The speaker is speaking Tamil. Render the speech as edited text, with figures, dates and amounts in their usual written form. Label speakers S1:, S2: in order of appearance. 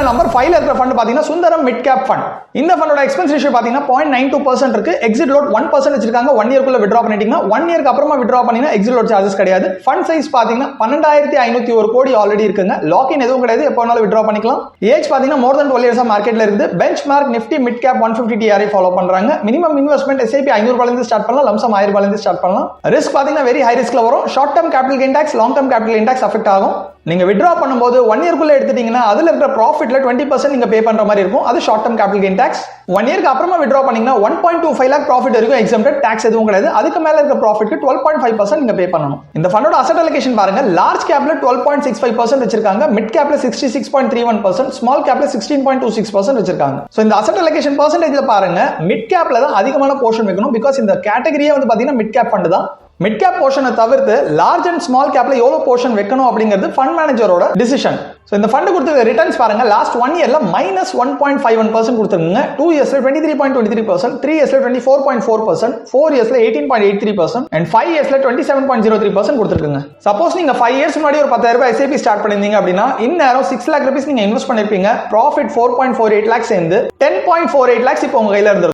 S1: நம்பர் 5ல இருக்கிற ஃபண்ட் பாத்தீங்கன்னா சுந்தரம் மிட் கேப் ஃபண்ட். இந்த ஃபண்டோட எக்ஸ்பென்ஸ் ரேஷியோ பாத்தீங்கன்னா 0.92% இருக்கு. எக்ஸிட் லோட் 1% வச்சிருக்காங்க. 1 இயர்க்குள்ள வித்ட்ரா பண்ணிட்டீங்கன்னா 1 இயருக்கு அப்புறமா வித்ட்ரா பண்ணீங்கன்னா எக்ஸிட் லோட் சார்ஜஸ் கிடையாது. ஃபண்ட் சைஸ் பாத்தீங்கன்னா 12,501 கோடி ஆல்ரெடி இருக்குங்க. லாக்-இன் எதுவும் கிடையாது. எப்போ வேணாலும் வித்ட்ரா பண்ணிக்கலாம். ஏஜ் பாத்தீங்கன்னா மோர் தென் 12 இயர்ஸ் மார்க்கெட்ல இருக்குது. Bench mark Nifty mid cap 150 TRI follow பண்றாங்க. மினிமம் இன்வெஸ்ட்மெண்ட் SIP 500 ரூபாயில இருந்து ஸ்டார்ட் பண்ணலாம். லம்சம் 1000 ரூபாயில இருந்து ஸ்டார்ட் பண்ணலாம். ரிஸ்க் பாத்தீங்கன்னா வெரி ஹை ரிஸ்க்ல வரும். Short term capital gain tax, long term capital gain tax affect ஆகும். நீங்க வித்ட்ரா பண்ணும்போது 1 இயர்க்குள்ள எடுத்துட்டீங்கன்னா அதுல இருக்கிற ப்ராஃபிட்ல 20% நீங்க பே பண்ற மாதிரி இருக்கும். அது short term capital gain tax. 1 இயருக்கு அப்புறமா வித்ட்ரா பண்ணீங்கன்னா 1.25 lakh ப்ராஃபிட் வரைக்கும் எக்ஸம்ப்டட், டாக்ஸ் எதுவும் கிடையாது. அதுக்கு மேல இருக்க ப்ராஃபிட்க்கு 12.5% நீங்க பே பண்ணணும். இந்த ஃபண்டோட அசெட் அலோகேஷன் பாருங்க. லார்ஜ் கேப்ல 12.65% வச்சிருக்காங்க. மிட் கேப்ல 66.31%, ஸ்மால் கேப்ல 16.26% வச்சிருக்காங்க. சோ இந்த அசெட் அலோகேஷன் பெர்சன்டேஜ்ல பாருங்க, மிட் கேப்ல தான் அதிகமான போர்ஷன் வைக்கணும். பிகாஸ் இந்த கேட்டகரியே வந்து பாத்தீங்கன்னா மிட் கேப் ஃபண்ட் தான். மிட் கேப் போர்ஷனை தவிர்த்து லார்ஜ் அண்ட் ஸ்மால் கேப்ல எவ்வளவு போர்ஷன் வைக்கணும் அப்படிங்கிறது ஃபண்ட் மேனேஜரோட டிசிஷன். சோ இந்த ஃபண்ட் கொடுத்த ரிட்டர்ன்ஸ் பாருங்க. லாஸ்ட் 1 இயர்ல -1.51% கொடுத்திருக்காங்க. 2 இயர்ஸ்ல 23.23%, 3 இயர்ஸ்ல 24.4%, 4 இயர்ஸ்ல 18.83% and 5 இயர்ஸ்ல 27.03% கொடுத்திருக்காங்க. சப்போஸ் நீங்க 5 இயர்ஸ் முன்னாடி ஒரு 10,000 ரூபாய் SIP ஸ்டார்ட் பண்ணிருந்தீங்க அப்படின்னா இந்நேரம் 6 lakh rupees நீங்க இன்வெஸ்ட் பண்ணிருப்பீங்க. ப்ராஃபிட் 4.48 lakhs சேர்ந்து 10.48 lakhs இப்போ உங்க கையில இருந்து